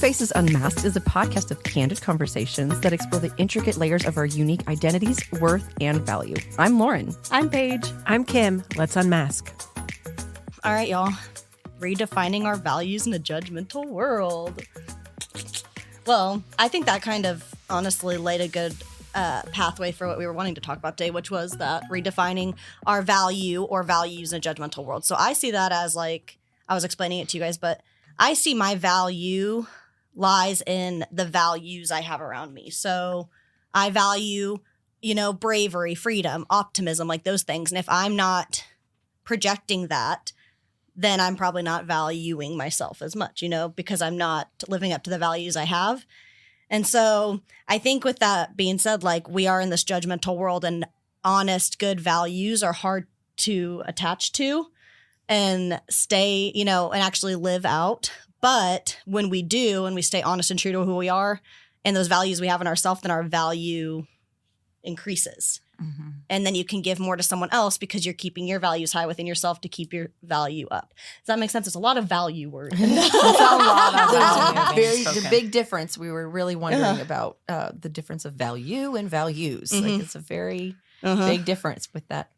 Faces Unmasked is a podcast of candid conversations that explore the intricate layers of our unique identities, worth, and value. I'm Lorin. I'm Paige. I'm Kim. Let's unmask. All right, y'all. Redefining our values in a judgmental world. Well, I think that kind of honestly laid a good pathway for what we were wanting to talk about today, which was that redefining our value or values in a judgmental world. So I see that as like, I was explaining it to you guys, but I see my value lies in the values I have around me. So I value, bravery, freedom, optimism, like those things. And if I'm not projecting that, then I'm probably not valuing myself as much, because I'm not living up to the values I have. And so I think with that being said, like we are in this judgmental world and honest, good values are hard to attach to and stay, and actually live out. But when we do, and we stay honest and true to who we are and those values we have in ourselves, then our value increases. Mm-hmm. And then you can give more to someone else because you're keeping your values high within yourself to keep your value up. Does that make sense? It's a lot of value words. It's a lot of value. The big difference, we were really wondering about the difference of value and values. Mm-hmm. Like it's a very big difference with that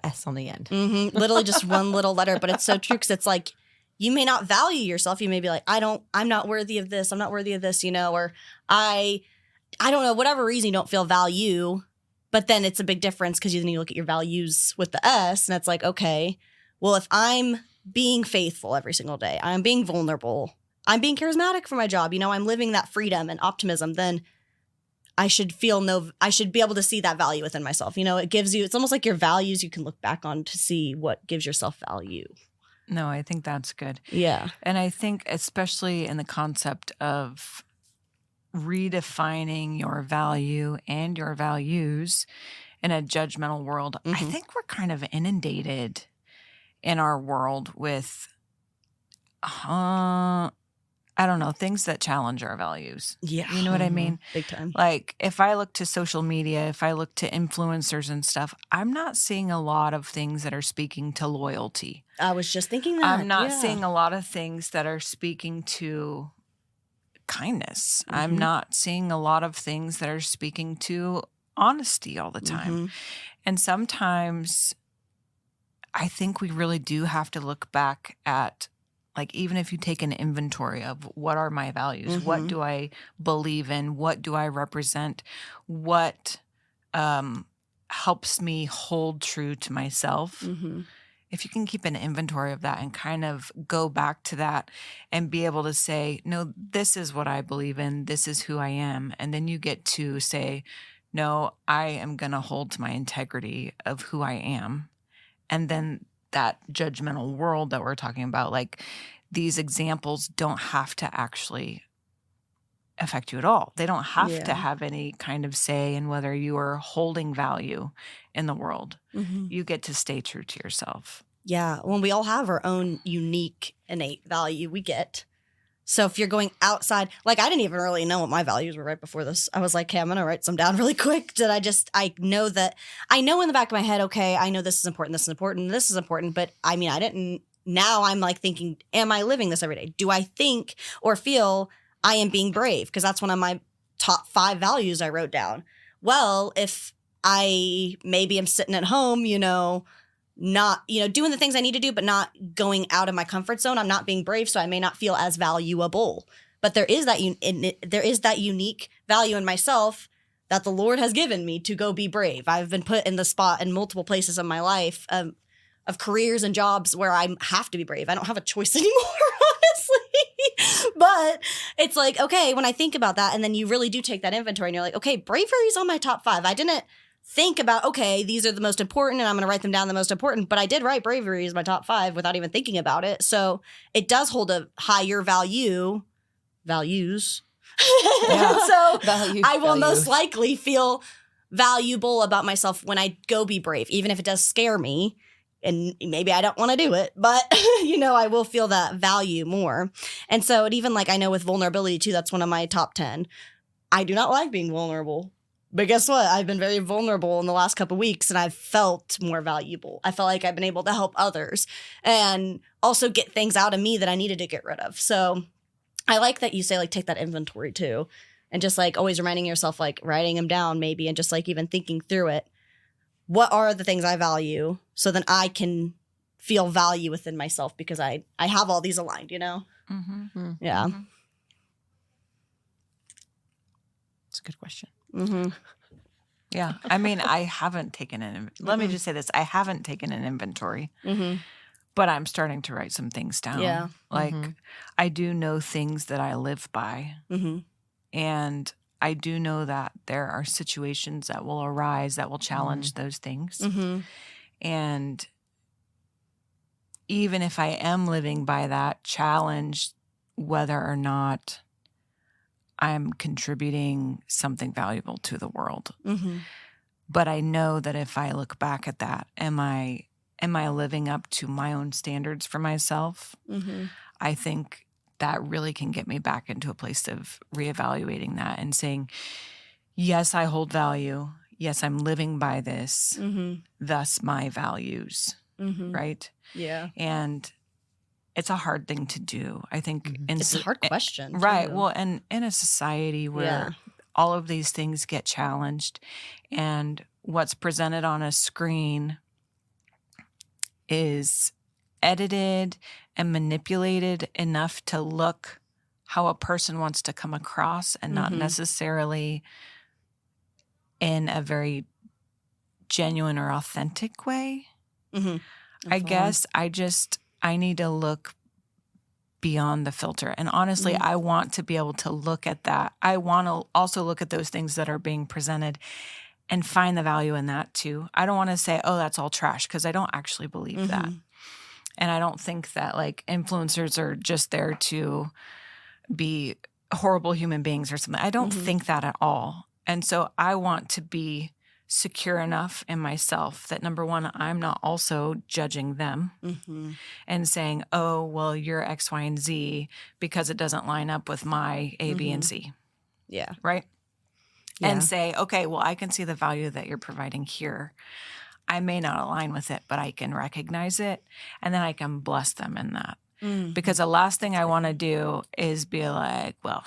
S on the end. Mm-hmm. Literally just one little letter, but it's so true because it's like, you may not value yourself. You may be like, I'm not worthy of this. I'm not worthy of this, or I don't know, whatever reason you don't feel value. But then it's a big difference because then you look at your values with the S and it's like, okay, well, if I'm being faithful every single day, I'm being vulnerable, I'm being charismatic for my job, I'm living that freedom and optimism, then I should be able to see that value within myself. It gives you, it's almost like your values you can look back on to see what gives yourself value. No, I think that's good. Yeah. And I think especially in the concept of redefining your value and your values in a judgmental world, I think we're kind of inundated in our world with, things that challenge our values. Yeah. You know what I mean? Big time. Like if I look to social media, if I look to influencers and stuff, I'm not seeing a lot of things that are speaking to loyalty. I was just thinking that. I'm not seeing a lot of things that are speaking to kindness. Mm-hmm. I'm not seeing a lot of things that are speaking to honesty all the time. Mm-hmm. And sometimes I think we really do have to look back at, like, even if you take an inventory of what are my values, what do I believe in, what do I represent, what helps me hold true to myself. Mm-hmm. If you can keep an inventory of that and kind of go back to that and be able to say, no, this is what I believe in, this is who I am. And then you get to say, no, I am going to hold to my integrity of who I am. And then that judgmental world that we're talking about, like these examples don't have to actually affect you at all. They don't have to have any kind of say in whether you are holding value in the world. Mm-hmm. You get to stay true to yourself. Yeah. When we all have our own unique innate value we get. So if you're going outside, like I didn't even really know what my values were right before this. I was like, hey, I'm going to write some down really quick. I know in the back of my head, okay, I know this is important, this is important, this is important. But I mean, I didn't, now I'm like thinking, am I living this every day? Do I think or feel I am being brave? Because that's one of my top 5 values I wrote down. Well, if maybe I'm sitting at home, not, doing the things I need to do, but not going out of my comfort zone. I'm not being brave, so I may not feel as valuable. But there is that unique value in myself that the Lord has given me to go be brave. I've been put in the spot in multiple places of my life of careers and jobs where I have to be brave. I don't have a choice anymore, honestly. But it's like, okay, when I think about that, and then you really do take that inventory and you're like, okay, bravery is on my top 5. I didn't think about, okay, these are the most important and I'm going to write them down the most important. But I did write bravery as my top 5 without even thinking about it. So it does hold a higher values. Yeah. So I will most likely feel valuable about myself when I go be brave, even if it does scare me. And maybe I don't want to do it, but, I will feel that value more. And so it even like I know with vulnerability too, that's one of my top 10. I do not like being vulnerable. But guess what? I've been very vulnerable in the last couple of weeks and I've felt more valuable. I felt like I've been able to help others and also get things out of me that I needed to get rid of. So I like that you say like take that inventory too, and just like always reminding yourself, like writing them down maybe, and just like even thinking through it. What are the things I value, so then I can feel value within myself because I have all these aligned, you know? Mm-hmm. Yeah. Mm-hmm. That's a good question. Mm-hmm. Yeah. I mean, I haven't taken an, let me just say this. I haven't taken an inventory, Mm-hmm. but I'm starting to write some things down. Yeah. Like Mm-hmm. I do know things that I live by. Mm-hmm. And I do know that there are situations that will arise that will challenge those things. Mm-hmm. And even if I am living by that challenge, whether or not I'm contributing something valuable to the world. Mm-hmm. But I know that if I look back at that, am I living up to my own standards for myself? Mm-hmm. I think that really can get me back into a place of reevaluating that and saying, yes, I hold value. Yes, I'm living by this. Mm-hmm. Thus my values, Mm-hmm. right? Yeah. And it's a hard thing to do. I think It's a hard question. Right. too. Well, and in a society where Yeah. all of these things get challenged and what's presented on a screen is edited and manipulated enough to look how a person wants to come across and not Mhm. necessarily in a very genuine or authentic way. Mm-hmm. I guess I need to look beyond the filter. And honestly, Mhm. I want to be able to look at that. I want to also look at those things that are being presented and find the value in that too. I don't want to say, oh, that's all trash, because I don't actually believe that. Mhm. And I don't think that like influencers are just there to be horrible human beings or something. I don't Mhm. think that at all. And so I want to be secure enough in myself that number one, I'm not also judging them Mm-hmm. and saying, oh, well, you're X, Y, and Z because it doesn't line up with my A, B, and C, Yeah. right? Yeah. And say, okay, well, I can see the value that you're providing here. I may not align with it, but I can recognize it, and then I can bless them in that. Mm. Because the last thing I want to do is be like, well,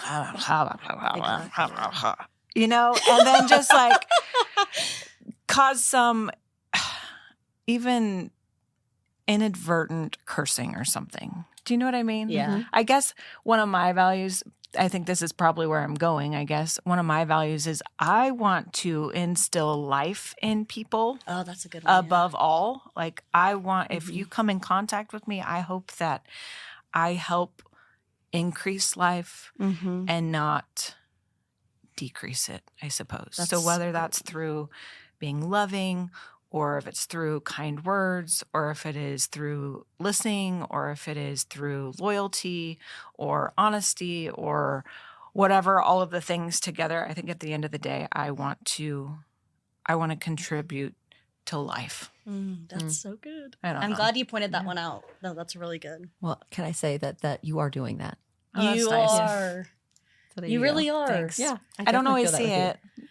you know, and then just like cause some even inadvertent cursing or something. Do you know what I mean? Yeah. I guess one of my values, I think this is probably where I'm going, I guess. One of my values is I want to instill life in people Oh, that's a good one. above all. Like I want, if you come in contact with me, I hope that I help increase life Mm-hmm. and not decrease it, I suppose. So That's whether good. that's through being loving, or if it's through kind words, or if it is through listening, or if it is through loyalty or honesty or whatever, all of the things together, I think at the end of the day, I want to contribute to life. That's so good. I don't I'm know. glad you pointed that one out. No, that's really good. Well, can I say that you are doing that? Oh, that's you nice. are. So there You go. really are. Thanks. Yeah. I don't definitely always feel that see with you. it.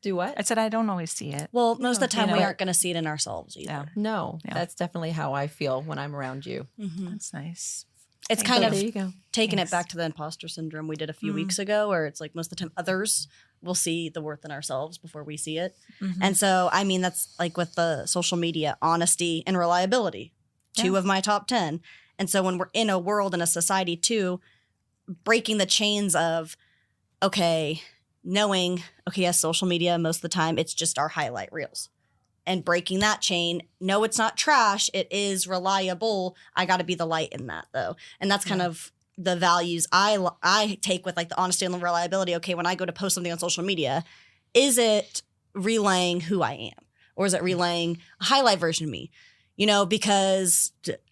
Do what? I said I don't always see it. Well, most of the time You know, we but- aren't going to see it in ourselves either. Yeah. No, Yeah. that's definitely how I feel when I'm around you. Mm-hmm. That's nice. It's Thank kind you. of There you go. taking Thanks. it back to the imposter syndrome we did a few Mm. weeks ago, where it's like most of the time others will see the worth in ourselves before we see it. Mhm. And so, I mean, that's like with the social media, honesty and reliability, two Yeah. of my top 10. And so when we're in a world and a society too, breaking the chains of, okay, knowing, okay, yes, social media, most of the time, it's just our highlight reels. And breaking that chain, no, it's not trash. It is reliable. I got to be the light in that, though. And that's kind of the values I take with like the honesty and the reliability. Okay, when I go to post something on social media, is it relaying who I am? Or is it relaying a highlight version of me? You know, because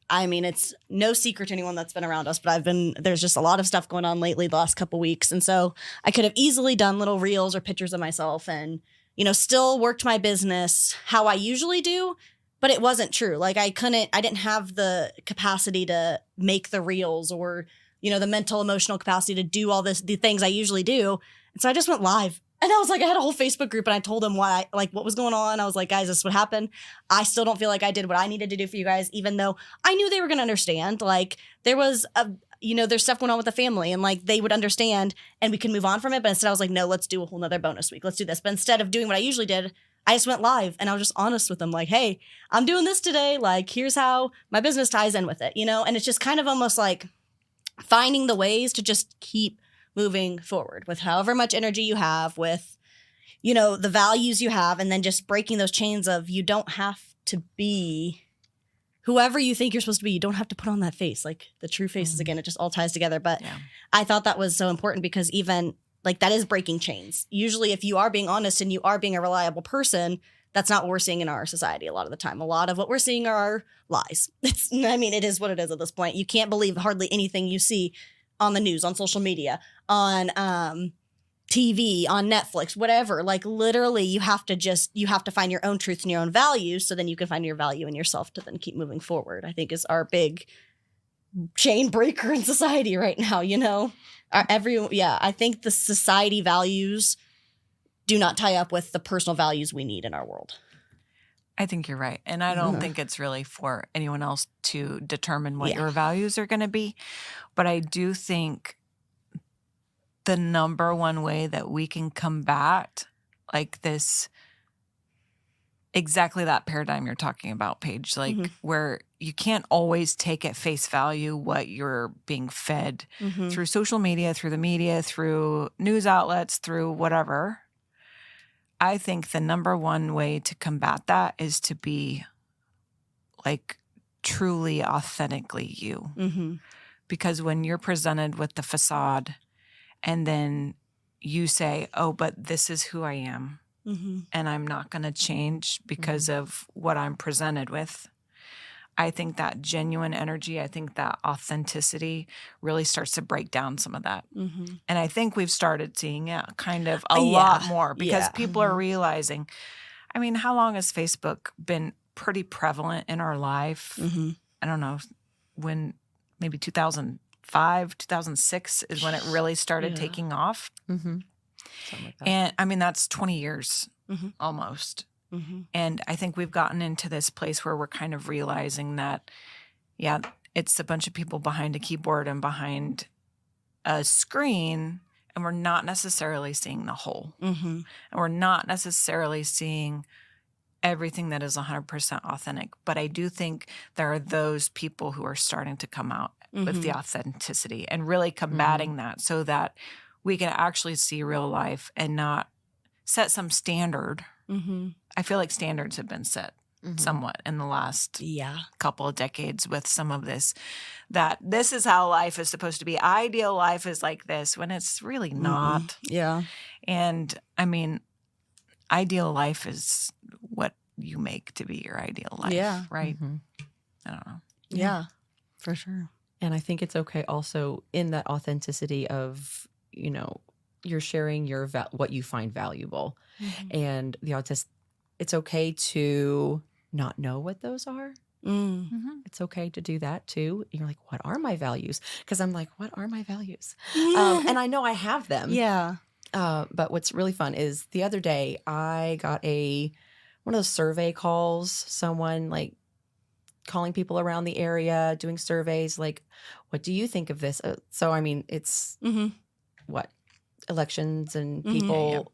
I mean, it's no secret to anyone that's been around us, but there's just a lot of stuff going on lately the last couple weeks. And so I could have easily done little reels or pictures of myself and, you know, still worked my business how I usually do, but it wasn't true. Like I didn't have the capacity to make the reels or, you know, the mental, emotional capacity to do all the things I usually do. And so I just went live. And I was like, I had a whole Facebook group and I told them what was going on. I was like, guys, this is what happened. I still don't feel like I did what I needed to do for you guys, even though I knew they were going to understand. Like there was there's stuff going on with the family and like they would understand and we can move on from it. But instead I was like, no, let's do a whole nother bonus week. Let's do this. But instead of doing what I usually did, I just went live and I was just honest with them. Like, hey, I'm doing this today. Like, here's how my business ties in with it, and it's just kind of almost like finding the ways to just keep moving forward with however much energy you have, with, the values you have, and then just breaking those chains of you don't have to be whoever you think you're supposed to be. You don't have to put on that face. Like the true faces, again, it just all ties together. But I thought that was so important because even like that is breaking chains. Usually if you are being honest and you are being a reliable person, that's not what we're seeing in our society a lot of the time. A lot of what we're seeing are lies. It is what it is at this point. You can't believe hardly anything you see on the news, on social media, on TV, on Netflix, whatever. Like literally you have to find your own truths and your own values so then you can find your value in yourself to then keep moving forward, I think is our big chain breaker in society right now, I think the society values do not tie up with the personal values we need in our world. I think you're right. And I don't think it's really for anyone else to determine what your values are going to be. But I do think the number one way that we can combat like this, exactly that paradigm you're talking about, Paige, like where you can't always take at face value what you're being fed through social media, through the media, through news outlets, through whatever. I think the number one way to combat that is to be like truly, authentically you. Because when you're presented with the facade and then you say, oh, but this is who I am and I'm not going to change because of what I'm presented with. I think that genuine energy, I think that authenticity really starts to break down some of that. And I think we've started seeing it kind of a lot more because people are realizing, how long has Facebook been pretty prevalent in our life? I don't know, when maybe 2005, 2006 is when it really started taking off. Something like that. And that's 20 years almost. And I think we've gotten into this place where we're kind of realizing that, it's a bunch of people behind a keyboard and behind a screen, and we're not necessarily seeing the whole. And we're not necessarily seeing everything that is 100% authentic. But I do think there are those people who are starting to come out with the authenticity and really combating that so that we can actually see real life and not set some standard. I feel like standards have been set somewhat in the last couple of decades with some of this, that this is how life is supposed to be. Ideal life is like this when it's really not. And ideal life is what you make to be your ideal life, right? I don't know. Yeah, for sure. And I think it's okay also in that authenticity of, you're sharing what you find valuable. And it's okay to not know what those are. It's okay to do that too. You're like, what are my values? Because I'm like, what are my values? And I know I have them. But what's really fun is the other day I got one of those survey calls, someone like calling people around the area, doing surveys, like, what do you think of this? So, it's what? Elections and people,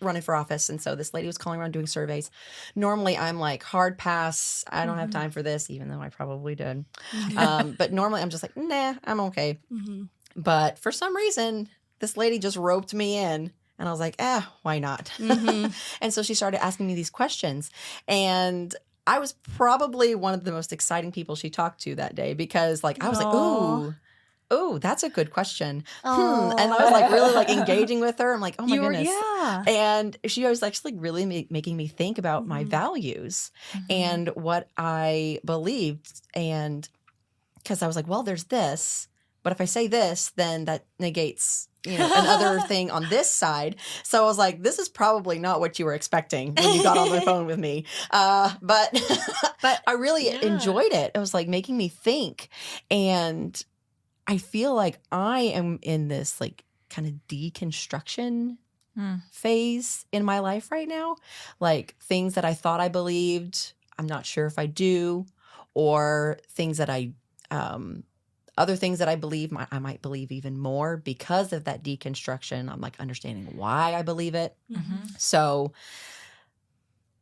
running for office. And so this lady was calling around doing surveys. Normally I'm like, hard pass. I don't have time for this, even though I probably did. But normally I'm just like, nah, I'm okay. But for some reason, this lady just roped me in. And I was like, why not? And so she started asking me these questions. And I was probably one of the most exciting people she talked to that day because I was like, ooh, that's a good question. And I was like really like engaging with her. I'm like, oh my goodness. And she was actually really making me think about my values and what I believed. And because I was like, well, there's this, but if I say this, then that negates another thing on this side. So I was like, this is probably not what you were expecting when you got on the phone with me. But I really enjoyed it. It was like making me think. And I feel like I am in this like kind of deconstruction phase in my life right now. Like things that I thought I believed, I'm not sure if I do, or things that I other things that I believe, I might believe even more because of that deconstruction. I'm like understanding why I believe it. Mm-hmm. So,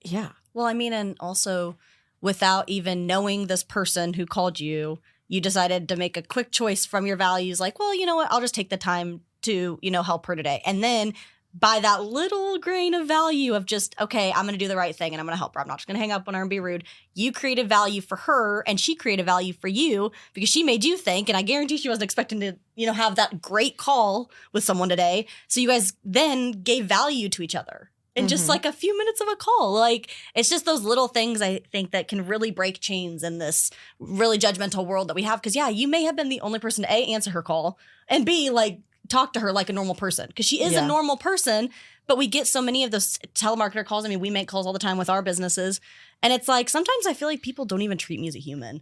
yeah. Well, I mean, and also without even knowing this person who called you, you decided to make a quick choice from your values. Like, well, you know what? I'll just take the time to, help her today. And then by that little grain of value of just, okay, I'm going to do the right thing and I'm going to help her. I'm not just going to hang up on her and be rude. You created value for her and she created value for you because she made you think. And I guarantee she wasn't expecting to, have that great call with someone today. So you guys then gave value to each other in just like a few minutes of a call. Like, it's just those little things I think that can really break chains in this really judgmental world that we have. Because, yeah, you may have been the only person to A, answer her call, and B, like, talk to her like a normal person. Because she is a normal person, but we get so many of those telemarketer calls. I mean, we make calls all the time with our businesses. And it's like, sometimes I feel like people don't even treat me as a human.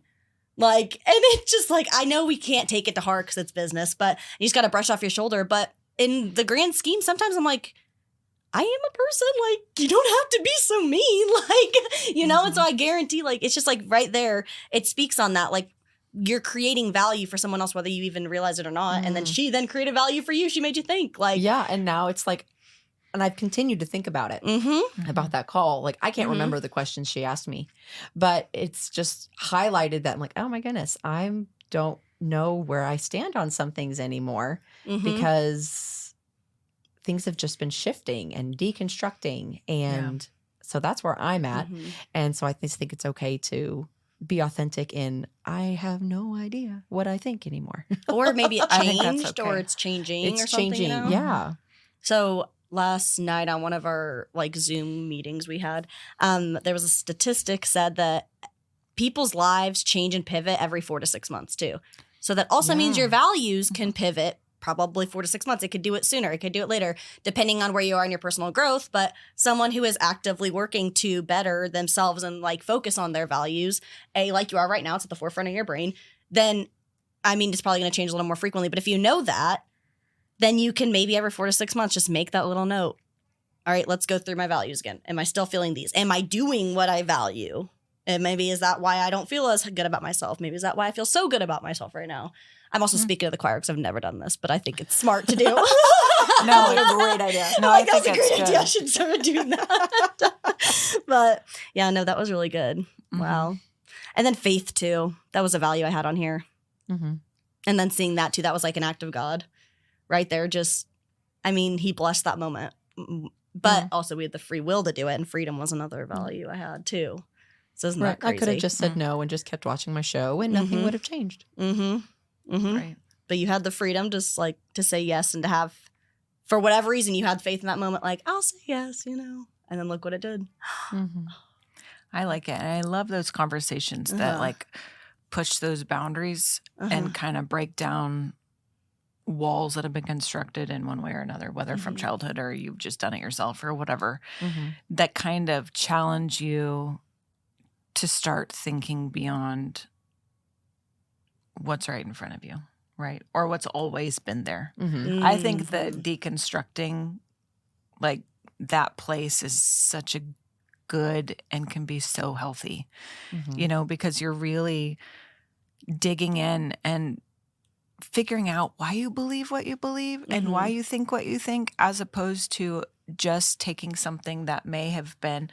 Like, and it's just like, I know we can't take it to heart because it's business, but you just got to brush off your shoulder. But in the grand scheme, sometimes I'm like, I am a person, like, you don't have to be so mean, like, and so I guarantee, like, it's just like right there, it speaks on that, like, you're creating value for someone else, whether you even realize it or not, and then she then created value for you, she made you think, like. Yeah, and now it's like, and I've continued to think about it, about that call. Like, I can't remember the questions she asked me, but it's just highlighted that I'm like, oh my goodness, I don't know where I stand on some things anymore because things have just been shifting and deconstructing. And so that's where I'm at. And so I just think it's okay to be authentic in, I have no idea what I think anymore. Or maybe it I think changed that's okay. or it's changing It's or something. changing. Yeah. So last night on one of our like Zoom meetings we had, there was a statistic said that people's lives change and pivot every 4 to 6 months too. So that also means your values can pivot probably 4 to 6 months. It could do it sooner. It could do it later, depending on where you are in your personal growth. But someone who is actively working to better themselves and like focus on their values, like you are right now, it's at the forefront of your brain, then, I mean, it's probably going to change a little more frequently. But if you know that, then you can maybe every 4 to 6 months just make that little note. All right, let's go through my values again. Am I still feeling these? Am I doing what I value? And maybe is that why I don't feel as good about myself? Maybe is that why I feel so good about myself right now? I'm also speaking to the choir because I've never done this, but I think it's smart to do. No, It's a great idea. No, I think that's a it's great good. idea. I should start doing that. But yeah, no, that was really good. Wow. And then faith too. That was a value I had on here. And then seeing that too, that was like an act of God right there. Just, I mean, he blessed that moment. But also we had the free will to do it, and freedom was another value I had too. So isn't that crazy? I could have just said no and just kept watching my show and nothing would have changed. Right. But you had the freedom just like to say yes and to have, for whatever reason, you had faith in that moment, like, I'll say yes, and then look what it did. I like it. And I love those conversations that like push those boundaries and kind of break down walls that have been constructed in one way or another, whether from childhood or you've just done it yourself or whatever, that kind of challenge you to start thinking beyond what's right in front of you, right? Or what's always been there. I think that deconstructing, like, that place is such a good and can be so healthy, because you're really digging in and figuring out why you believe what you believe and why you think what you think, as opposed to just taking something that may have been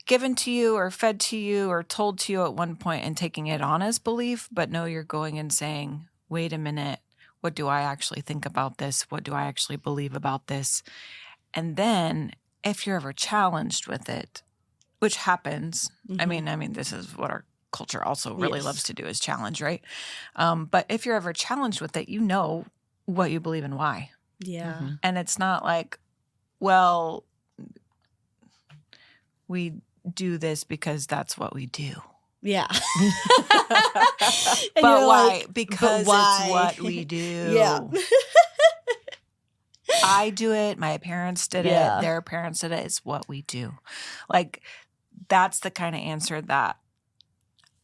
given to you or fed to you or told to you at one point and taking it on as belief, but no, you're going and saying, wait a minute, what do I actually think about this? What do I actually believe about this? And then if you're ever challenged with it, which happens, I mean, this is what our culture also really loves to do, is challenge, right? But if you're ever challenged with it, you know what you believe and why. Yeah. And it's not like, well, we do this because that's what we do. Yeah. But why? Because it's what we do. Yeah. I do it. My parents did it. Their parents did it. It's what we do. Like, that's the kind of answer that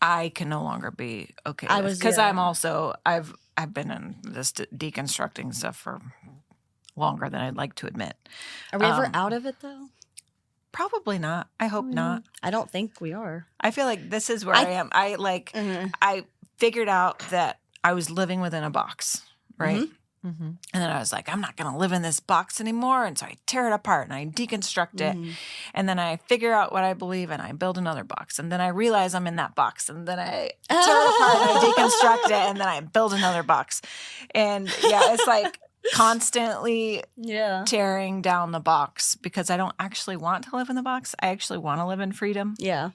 I can no longer be okay with. Because I'm also, I've been in this deconstructing stuff for longer than I'd like to admit. Are we ever out of it though? Probably not. I hope not. I don't think we are. I feel like this is where I am. I figured out that I was living within a box, right? Mm-hmm. Mm-hmm. And then I was like, I'm not going to live in this box anymore. And so I tear it apart and I deconstruct it. And then I figure out what I believe and I build another box. And then I realize I'm in that box. And then I tear it apart and I deconstruct it. And then I build another box. And yeah, it's like constantly tearing down the box because I don't actually want to live in the box. I actually want to live in freedom. Yeah.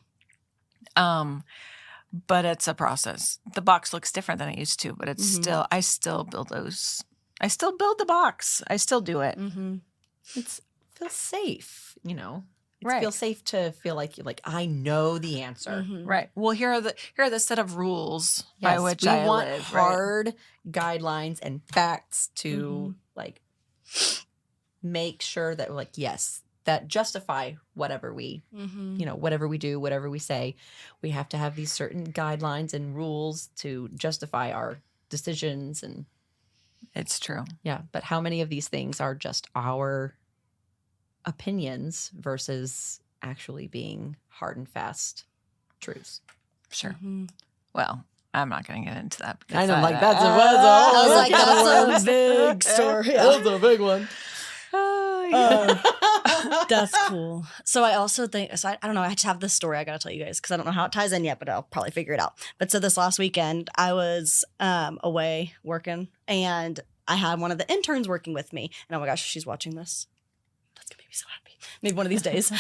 But it's a process. The box looks different than it used to, but it's still, I still build those. I still build the box. I still do it. Mm-hmm. It feels safe, you know. It Right. feels safe to feel like you're like, I know the answer. Mm-hmm. Right. Well, here are the set of rules by which I want live. Right? hard guidelines and facts to like make sure that like, yes, that justify whatever we, you know, whatever we do, whatever we say. We have to have these certain guidelines and rules to justify our decisions. And It's true. yeah, but how many of these things are just our opinions versus actually being hard and fast truths? Sure. Mm-hmm. Well, I'm not going to get into that. Because I know, like that's I was like, that's a big story. That's a big one. That's cool. So I also think, so I don't know, I just have this story I got to tell you guys because I don't know how it ties in yet, but I'll probably figure it out. But so this last weekend, I was away working and I had one of the interns working with me. And oh my gosh, she's watching this. That's going to make me so happy. Maybe one of these days.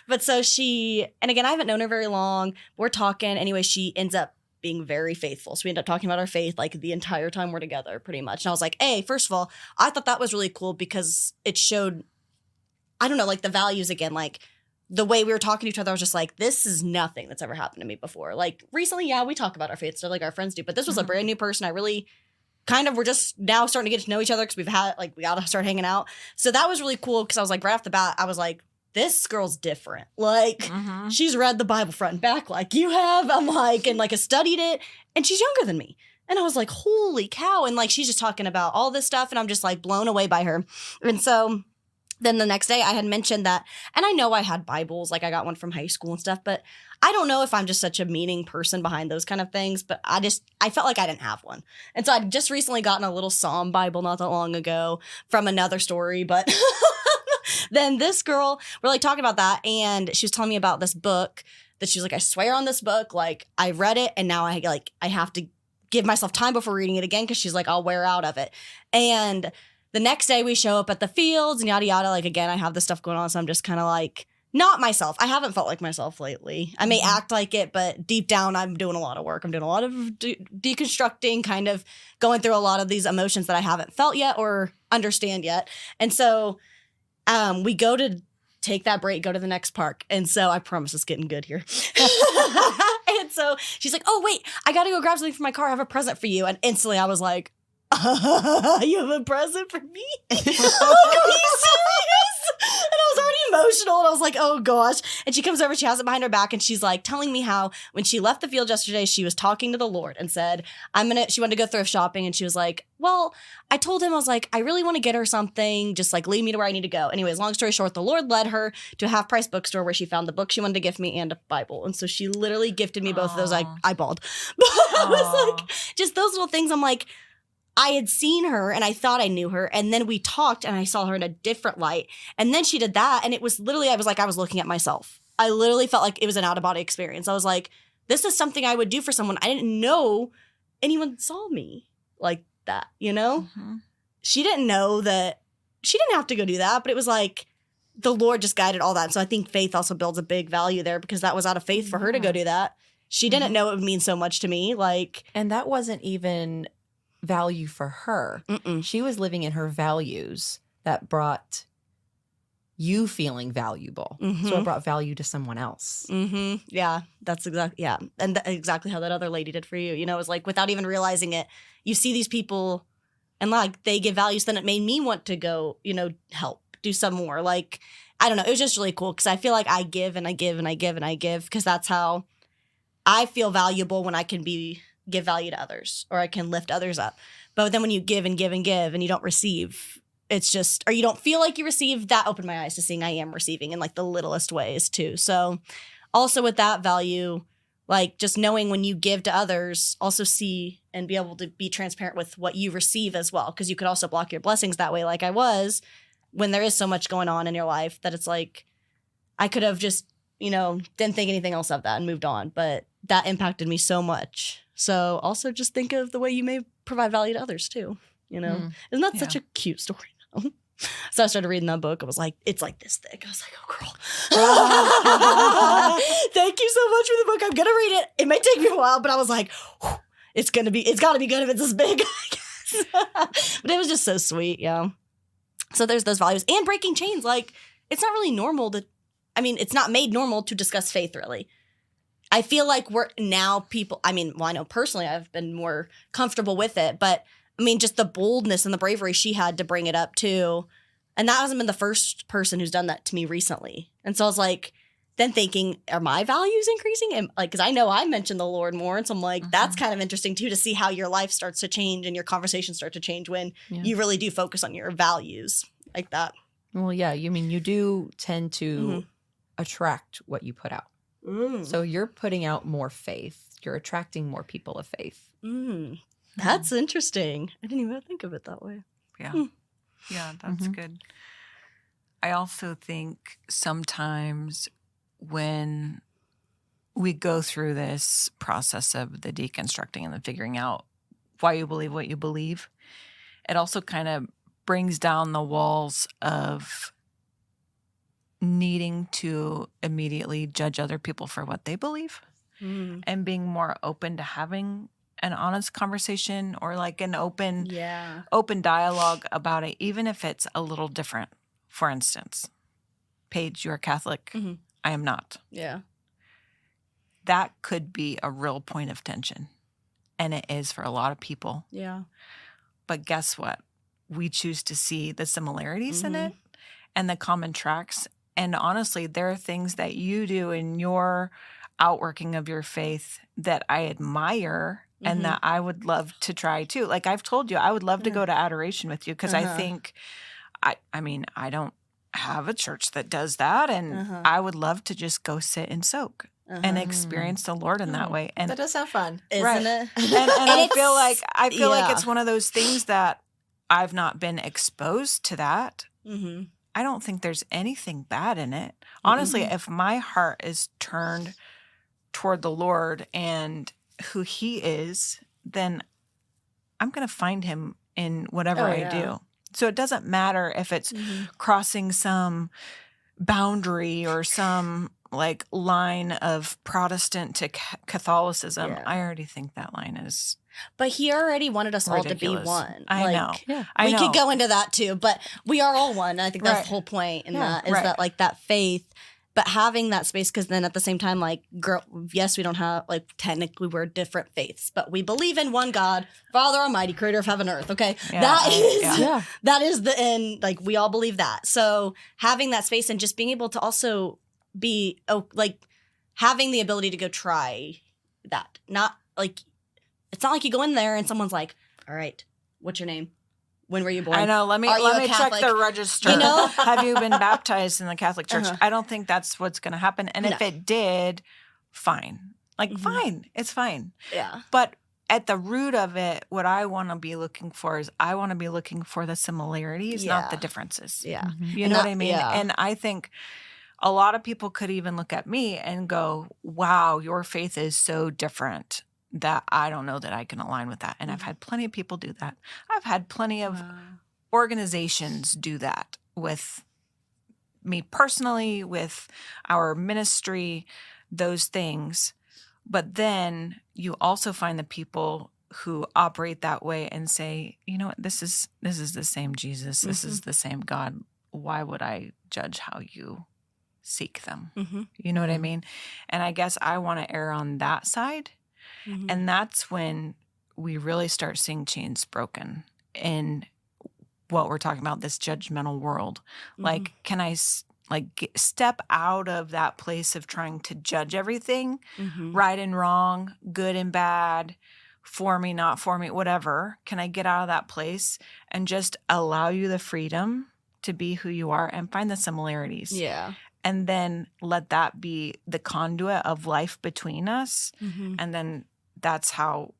But so she, and again, I haven't known her very long. We're talking. Anyway, she ends up being very faithful. So we end up talking about our faith like the entire time we're together pretty much. And I was like, hey, first of all, I thought that was really cool because it showed, I don't know, like the values again, like the way we were talking to each other. I was just like, this is nothing that's ever happened to me before. Like recently, yeah, we talk about our faith stuff like our friends do, but this was a brand new person. I really kind of, we're just now starting to get to know each other because we've had, like, we got to start hanging out. So that was really cool because I was like, right off the bat, I was like, this girl's different. Like, she's read the Bible front and back like you have. I'm like, and like has studied it. And she's younger than me. And I was like, holy cow. And like, she's just talking about all this stuff. And I'm just like blown away by her. And so then the next day I had mentioned that, and I know I had Bibles, like I got one from high school and stuff, but I don't know if I'm just such a meaning person behind those kind of things, but I felt like I didn't have one. And so I'd just recently gotten a little Psalm Bible not that long ago from another story, but then this girl, we're like talking about that, and she was telling me about this book that she was like, I swear on this book, like I read it, and now I have to give myself time before reading it again because she's like, I'll wear out of it. And the next day we show up at the fields and yada yada. Like again, I have this stuff going on, so I'm just kind of like not myself. I haven't felt like myself lately. I may act like it, but deep down, I'm doing a lot of work. I'm doing a lot of deconstructing, kind of going through a lot of these emotions that I haven't felt yet or understand yet. And so we go to take that break, go to the next park. And so I promise it's getting good here. And so she's like, oh, wait, I got to go grab something from my car. I have a present for you. And instantly I was like, you have a present for me? Oh, are you serious? And I was already emotional and I was like, oh gosh. And she comes over, she has it behind her back, and she's like telling me how when she left the field yesterday, she was talking to the Lord and said, she wanted to go thrift shopping, and she was like, well, I told him, I was like, I really want to get her something, just like lead me to where I need to go. Anyways, long story short, the Lord led her to a half-price bookstore where she found the book she wanted to gift me and a Bible. And so she literally gifted me both of those. I bawled. But I was like, just those little things. I'm like, I had seen her and I thought I knew her. And then we talked and I saw her in a different light. And then she did that. And it was literally, I was looking at myself. I literally felt like it was an out of body experience. I was like, this is something I would do for someone. I didn't know anyone saw me like that, you know? Mm-hmm. She didn't know that she didn't have to go do that, but it was like the Lord just guided all that. So I think faith also builds a big value there because that was out of faith for her to go do that. She didn't know it would mean so much to me. Like, and that wasn't even value for her. She was living in her values that brought you feeling valuable. So it brought value to someone else. Yeah, that's exactly, yeah. And exactly how that other lady did for you. You know, it was like without even realizing it, you see these people and like they give values, then it made me want to go, you know, help, do some more. Like, I don't know. It was just really cool because I feel like I give and I give and I give and I give because that's how I feel valuable when I can give value to others or I can lift others up. But then when you give and give and give and you don't receive, it's just, or you don't feel like you receive, that opened my eyes to seeing I am receiving in like the littlest ways too. So also with that value, Like just knowing when you give to others, also see and be able to be transparent with what you receive as well. Because you could also block your blessings that way, like I was, when there is so much going on in your life that it's like, I could have just, didn't think anything else of that and moved on. But that impacted me so much. So also just think of the way you may provide value to others too. Isn't that such a cute story? So I started reading that book. I was like, it's like this thick. I was like, oh, girl. Thank you so much for the book. I'm going to read it. It may take me a while, but I was like, it's got to be good if it's this big, I guess. But it was just so sweet. Yeah. So there's those values and breaking chains. Like, it's not really normal it's not made normal to discuss faith, really. I feel like we're now people, I know personally I've been more comfortable with it, but just the boldness and the bravery she had to bring it up too. And that hasn't been the first person who's done that to me recently. And so I was like, then thinking, are my values increasing? And because I know I mentioned the Lord more. And so I'm like, that's kind of interesting too, to see how your life starts to change and your conversations start to change when you really do focus on your values like that. Well, yeah. You do tend to attract what you put out. So you're putting out more faith. You're attracting more people of faith. That's interesting. I didn't even think of it that way. Yeah. Yeah, that's good. I also think sometimes when we go through this process of the deconstructing and the figuring out why you believe what you believe, it also kind of brings down the walls of needing to immediately judge other people for what they believe and being more open to having an honest conversation or like an open dialogue about it, even if it's a little different. For instance, Paige, you're Catholic. I am not. Yeah. That could be a real point of tension. And it is for a lot of people. Yeah. But guess what? We choose to see the similarities in it and the common tracks. And honestly, there are things that you do in your outworking of your faith that I admire and that I would love to try too. Like I've told you, I would love to go to adoration with you because I think, I don't have a church that does that. And I would love to just go sit and soak and experience the Lord in that way. And that does sound fun. Isn't it? And I feel like it's one of those things that I've not been exposed to that. I don't think there's anything bad in it. Honestly, if my heart is turned toward the Lord and who he is, then I'm going to find him in whatever I do. So it doesn't matter if it's crossing some boundary or some like line of Protestant to Catholicism. Yeah. I already think that line is But he already wanted us ridiculous. All to be one. I know. Yeah. I we know. could go into that too, but we are all one. And I think that's the whole point in that is that like that faith, but having that space, because then at the same time, like, yes, we don't have, like, technically we're different faiths, but we believe in one God, Father Almighty, creator of heaven and earth, okay? Yeah, that is the end. Like, we all believe that. So having that space and just being able to also be, having the ability to go try that. Not, like, it's not like you go in there and someone's like, all right, what's your name? When were you born? I know. Let me check the register. You know? Have you been baptized in the Catholic Church? I don't think that's what's going to happen. And if it did, fine. Like, fine. It's fine. Yeah. But at the root of it, what I want to be looking for is I want to be looking for the similarities, not the differences. Yeah. You know what I mean? Yeah. And I think a lot of people could even look at me and go, wow, your faith is so different that I don't know that I can align with that. And I've had plenty of people do that. I've had plenty of organizations do that with me personally, with our ministry, those things. But then you also find the people who operate that way and say, you know what, this is the same Jesus. This is the same God. Why would I judge how you seek them? You know what I mean? And I guess I want to err on that side. And that's when we really start seeing chains broken in what we're talking about, this judgmental world. Like, can I step out of that place of trying to judge everything, right and wrong, good and bad, for me, not for me, whatever? Can I get out of that place and just allow you the freedom to be who you are and find the similarities? Yeah. and then let that be the conduit of life between us. Mm-hmm. And then that's how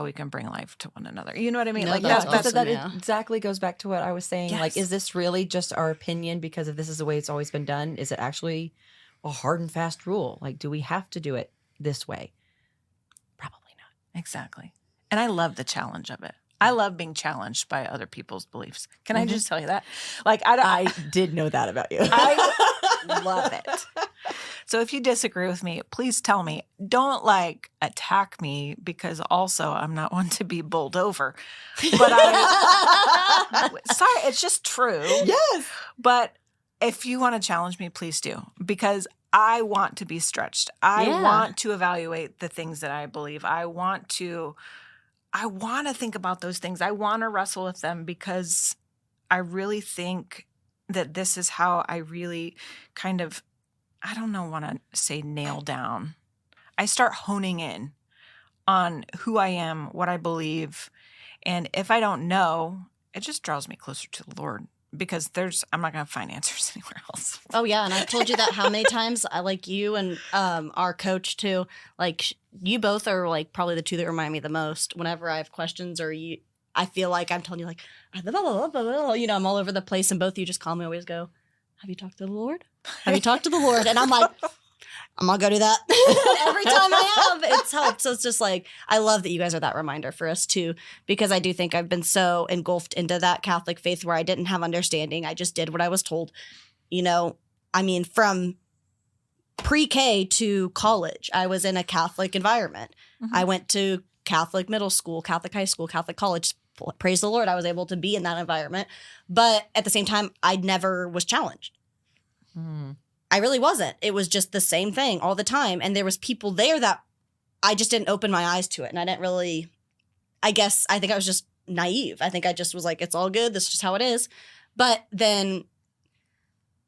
we can bring life to one another. You know what I mean? No, Like that's that's awesome. It exactly goes back to what I was saying. Yes. Like, is this really just our opinion because if this is the way it's always been done? Is it actually a hard and fast rule? Like, do we have to do it this way? Probably not. exactly. And I love the challenge of it. I love being challenged by other people's beliefs. Can I just tell you that? Like, I did know that about you. I love it. So if you disagree with me, please tell me. Don't like attack me because also I'm not one to be bowled over. But sorry, it's just true. Yes. But if you want to challenge me, please do, because I want to be stretched. I want to evaluate the things that I believe. I want to think about those things. I want to wrestle with them because I really think that this is how I really kind of, I don't know, want to say nail down. I start honing in on who I am, what I believe. And if I don't know, it just draws me closer to the Lord because I'm not going to find answers anywhere else. Oh, yeah. And I've told you that how many times. I like you and our coach too. Like you both are like probably the two that remind me the most whenever I have questions or I feel like I'm telling you like, I'm all over the place. And both of you just call me, always go, have you talked to the Lord? Have you talked to the Lord? And I'm like, I'm going to go do that. Every time I have, it's helped. So it's just like, I love that you guys are that reminder for us too, because I do think I've been so engulfed into that Catholic faith where I didn't have understanding. I just did what I was told. You know, I mean, from pre-K to college, I was in a Catholic environment. Mm-hmm. I went to Catholic middle school, Catholic high school, Catholic college. Praise the Lord, I was able to be in that environment. But at the same time, I never was challenged. Mm. I really wasn't. It was just the same thing all the time. And there was people there that I just didn't open my eyes to it. And I didn't really, I think I was just naive. I think I just was like, it's all good. This is just how it is. But then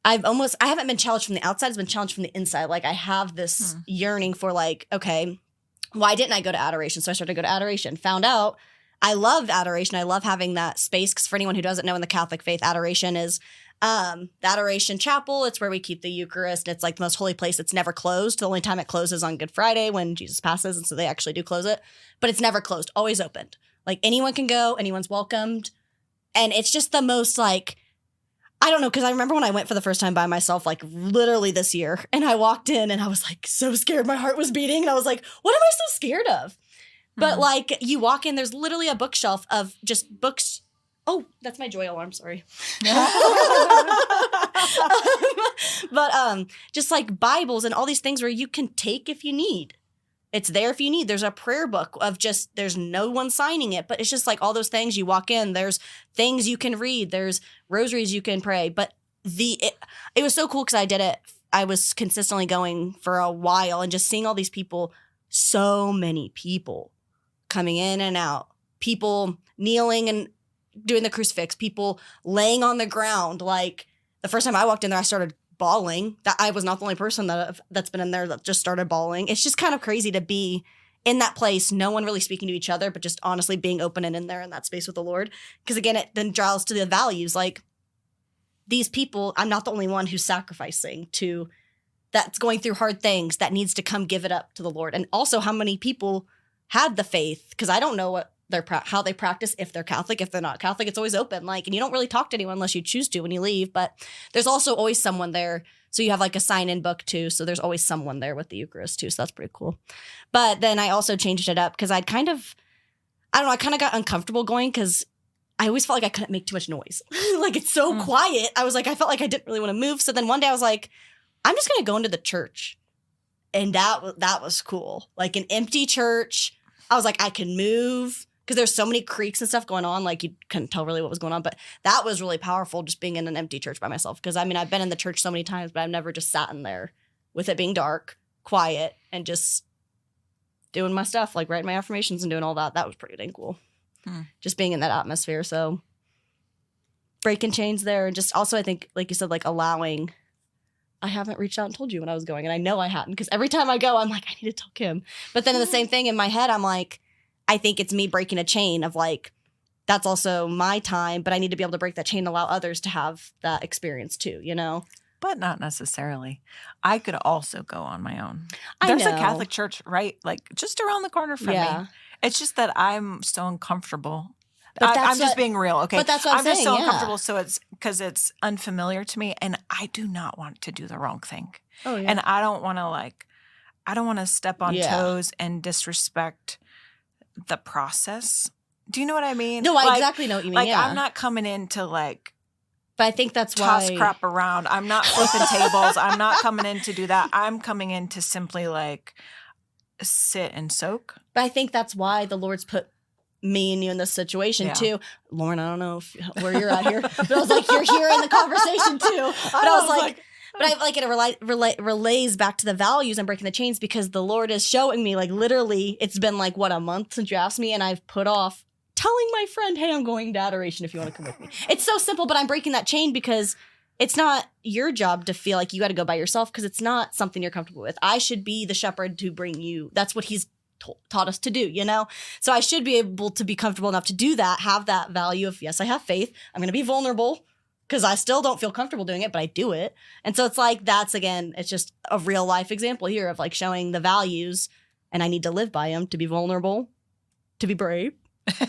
I haven't been challenged from the outside. It's been challenged from the inside. Like I have this yearning for like, okay, why didn't I go to adoration? So I started to go to adoration. Found out I love adoration. I love having that space. Because for anyone who doesn't know in the Catholic faith, adoration is the Adoration Chapel. It's where we keep the Eucharist. It's like the most holy place. It's never closed. The only time it closes on Good Friday when Jesus passes. And so they actually do close it. But it's never closed. Always opened. Like anyone can go. Anyone's welcomed. And it's just the most like, I don't know. Because I remember when I went for the first time by myself, like literally this year. And I walked in and I was like so scared. My heart was beating. And I was like, what am I so scared of? But like you walk in, there's literally a bookshelf of just books. Oh, that's my joy alarm. Sorry. But just like Bibles and all these things where you can take if you need. It's there if you need. There's a prayer book of just, there's no one signing it, but it's just like all those things you walk in. There's things you can read. There's rosaries you can pray. But it was so cool because I did it. I was consistently going for a while and just seeing all these people, so many people coming in and out, people kneeling and doing the crucifix, people laying on the ground. Like the first time I walked in there, I started bawling. That I was not the only person that's been in there that just started bawling. It's just kind of crazy to be in that place, no one really speaking to each other, but just honestly being open and in there in that space with the Lord. Because again, it then draws to the values. Like these people, I'm not the only one who's sacrificing to, that's going through hard things, that needs to come give it up to the Lord. And also how many people had the faith, because I don't know what how they practice, if they're Catholic, if they're not Catholic. It's always open, like, and you don't really talk to anyone unless you choose to when you leave, but there's also always someone there. So you have like a sign-in book too, so there's always someone there with the Eucharist too, so that's pretty cool. But then I also changed it up because I kind of got uncomfortable going because I always felt like I couldn't make too much noise. Like it's so quiet. I was like, I felt like I didn't really want to move. So then one day I was like, I'm just going to go into the church. And that was cool. Like an empty church. I was like, I can move because there's so many creaks and stuff going on. Like you couldn't tell really what was going on. But that was really powerful just being in an empty church by myself. Because I mean, I've been in the church so many times, but I've never just sat in there with it being dark, quiet, and just doing my stuff, like writing my affirmations and doing all that. That was pretty dang cool. Just being in that atmosphere. So breaking chains there. And just also, I think, like you said, like allowing. I haven't reached out and told you when I was going. And I know I hadn't because every time I go, I'm like, I need to tell Kim. But then in the same thing in my head, I'm like, I think it's me breaking a chain of like, that's also my time, but I need to be able to break that chain and allow others to have that experience too, you know? but not necessarily. I could also go on my own. I There's a know. Catholic church, right? Like just around the corner from me. It's just that I'm so uncomfortable. I'm just being real, okay? But that's what I'm just saying, so uncomfortable, so it's because it's unfamiliar to me, and I do not want to do the wrong thing. Oh, yeah. And I don't want to step on toes and disrespect the process. Do you know what I mean? No, I exactly know what you mean. Like, I'm not coming in to but I think that's toss why crap around. I'm not flipping tables. I'm not coming in to do that. I'm coming in to simply sit and soak. But I think that's why the Lord's put me and you in this situation too. Lauren, I don't know where you're at here, but I was like, you're here in the conversation too. But I was like, but I like it relays back to the values and breaking the chains, because the Lord is showing me, like, literally, it's been like, what, a month since you asked me, and I've put off telling my friend, hey, I'm going to adoration if you want to come with me. It's so simple, but I'm breaking that chain because it's not your job to feel like you got to go by yourself, because it's not something you're comfortable with. I should be the shepherd to bring you. That's what he's taught us to do, you know? So I should be able to be comfortable enough to do that, have that value of, yes, I have faith. I'm going to be vulnerable because I still don't feel comfortable doing it, but I do it. And so it's like, that's, again, it's just a real life example here of like showing the values, and I need to live by them, to be vulnerable, to be brave. You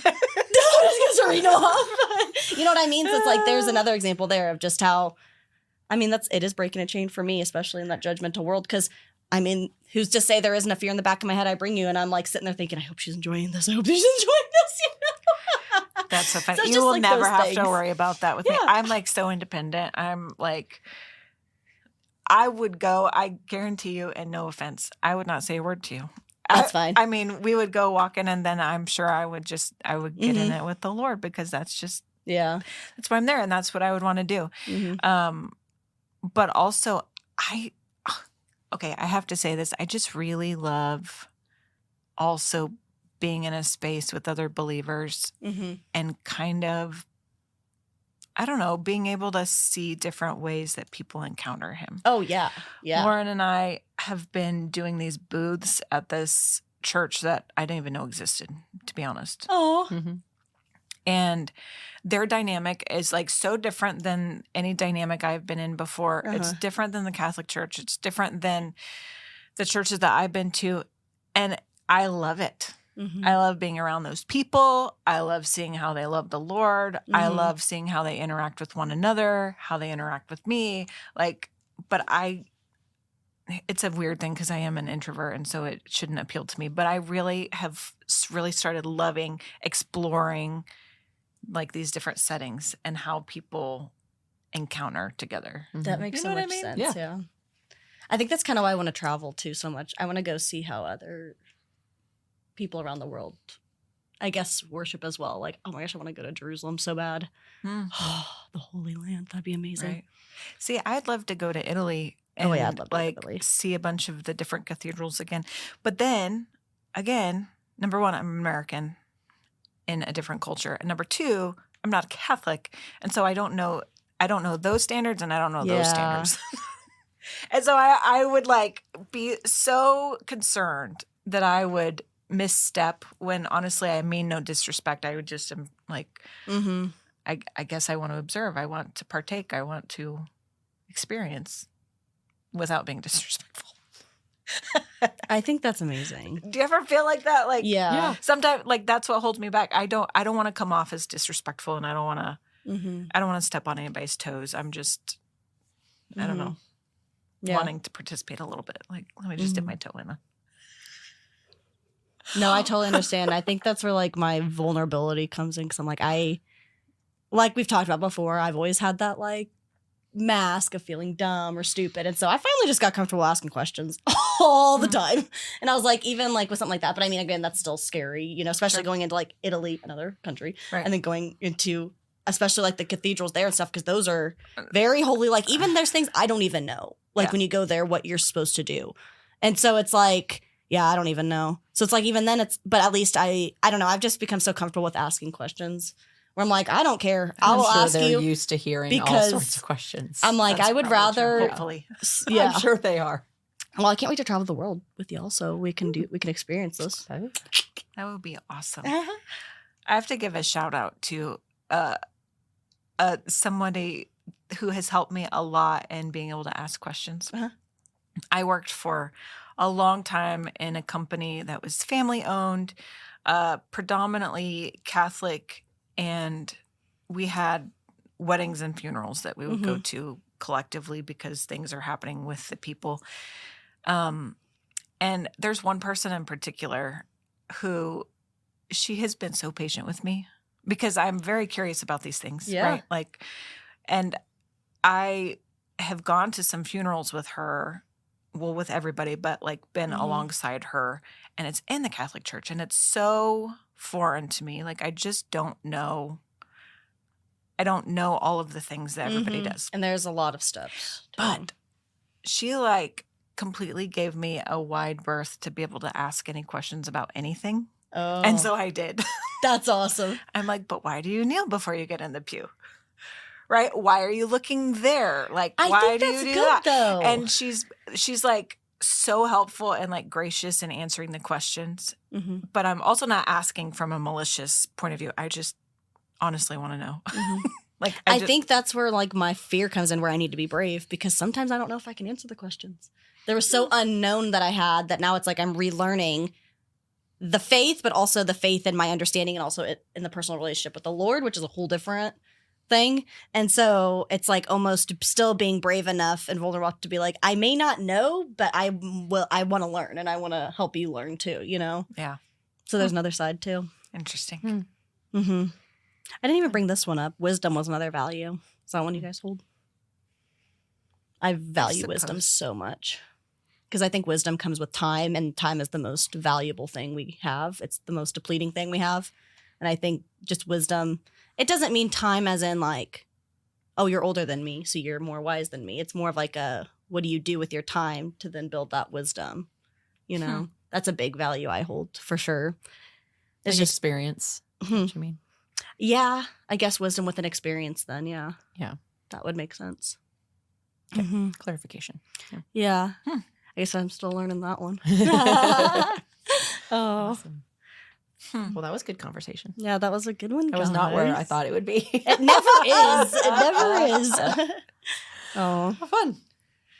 know what I mean? So it's like, there's another example there of just how, I mean, it is breaking a chain for me, especially in that judgmental world. Because I mean, who's to say there isn't a fear in the back of my head I bring you, and I'm like sitting there thinking, I hope she's enjoying this. I hope she's enjoying this. You know? That's so funny. So you will like never have things. to worry about that with me. I'm like so independent. I'm like, I would go, I guarantee you, and no offense, I would not say a word to you. That's fine. I mean, we would go walking, and then I'm sure I would get in it with the Lord, because that's just, that's why I'm there. And that's what I would want to do. But also I have to say this. I just really love also being in a space with other believers and kind of, I don't know, being able to see different ways that people encounter him. Oh, yeah. Yeah. Lorin and I have been doing these booths at this church that I didn't even know existed, to be honest. Oh. And their dynamic is like so different than any dynamic I've been in before. It's different than the Catholic Church. It's different than the churches that I've been to. And I love it. I love being around those people. I love seeing how they love the Lord. I love seeing how they interact with one another, how they interact with me. It's a weird thing because I am an introvert, and so it shouldn't appeal to me. But I really have started loving exploring like these different settings and how people encounter together. That makes so much sense. Yeah. I think that's kind of why I want to travel too so much. I want to go see how other people around the world, I guess, worship as well. Like, oh my gosh, I want to go to Jerusalem so bad. The Holy Land. That'd be amazing. Right. See, I'd love to go to Italy and I'd love to Italy. See a bunch of the different cathedrals again. But then, again, number one, I'm American in a different culture. And number two, I'm not a Catholic. And so I don't know those standards, and I don't know those standards. And so I would like be so concerned that I would misstep when honestly I mean no disrespect. I would just like, I guess I want to observe. I want to partake. I want to experience without being disrespectful. I think that's amazing. Do you ever feel like that? Like, yeah. Sometimes like that's what holds me back. I don't want to come off as disrespectful, and I don't want to step on anybody's toes. I'm just, I don't know, wanting to participate a little bit. Like, let me just dip my toe in it. No, I totally understand. I think that's where like my vulnerability comes in, because I'm like, like we've talked about before, I've always had that like mask of feeling dumb or stupid. And so I finally just got comfortable asking questions all the time. And I was like, even like with something like that, but I mean, again, that's still scary, you know, especially going into like Italy, another country, and then going into especially like the cathedrals there and stuff, because those are very holy. Like even there's things I don't even know, like when you go there, what you're supposed to do. And so it's like, yeah, I don't even know. So it's like, even then but at least I don't know. I've just become so comfortable with asking questions where I'm like, I don't care. I will ask you. They're used to hearing all sorts of questions. I'm like, I would rather. True, hopefully. Yeah. I'm sure they are. Well, I can't wait to travel the world with y'all so we can experience this. That would be awesome. I have to give a shout out to somebody who has helped me a lot in being able to ask questions. I worked for a long time in a company that was family owned, predominantly Catholic, and we had weddings and funerals that we would go to collectively because things are happening with the people. And there's one person in particular who she has been so patient with me because I'm very curious about these things, right? Like, and I have gone to some funerals with her, well, with everybody, but like been alongside her, and it's in the Catholic Church, and it's so foreign to me. Like, I just don't know. I don't know all of the things that everybody does. And there's a lot of steps. But she like completely gave me a wide berth to be able to ask any questions about anything. Oh. And so I did. That's awesome. I'm like, but why do you kneel before you get in the pew? Right? Why are you looking there? Like, why do you do that? Though. And she's like so helpful and like gracious in answering the questions. But I'm also not asking from a malicious point of view. I just honestly want to know. Like, I think that's where like my fear comes in, where I need to be brave, because sometimes I don't know if I can answer the questions. There was so unknown that I had that now it's like I'm relearning the faith, but also the faith in my understanding, and also in the personal relationship with the Lord, which is a whole different thing. And so it's like almost still being brave enough and vulnerable to be like, I may not know, but I want to learn, and I want to help you learn too, you know? Yeah. So there's another side too. Interesting. I didn't even bring this one up. Wisdom was another value. Is that one you guys hold? I value wisdom so much because I think wisdom comes with time, and time is the most valuable thing we have. It's the most depleting thing we have. And I think just wisdom, it doesn't mean time as in like, oh, you're older than me, so you're more wise than me. It's more of like what do you do with your time to then build that wisdom? You know, that's a big value I hold for sure. It's just experience. What you mean? Yeah, I guess wisdom with an experience then, yeah. Yeah. That would make sense. Okay. Clarification. Yeah. I guess I'm still learning that one. Awesome. Well, that was good conversation. Yeah, that was a good one. That was not where I thought it would be. It never is. It never is. Oh, fun.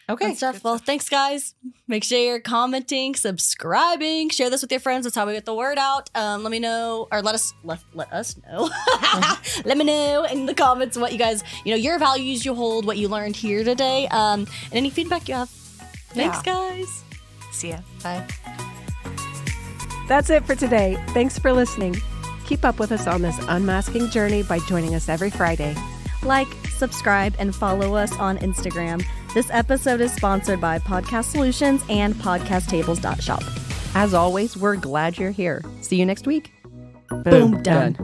Okay. Good stuff. Well, thanks, guys. Make sure you're commenting, subscribing, share this with your friends. That's how we get the word out. Let me know, or let us know. Let me know in the comments what you guys, your values you hold, what you learned here today, and any feedback you have. Thanks, guys. See ya. Bye. That's it for today. Thanks for listening. Keep up with us on this unmasking journey by joining us every Friday. Like, subscribe, and follow us on Instagram. This episode is sponsored by Podcast Solutions and podcasttables.shop. As always, we're glad you're here. See you next week. Boom, done.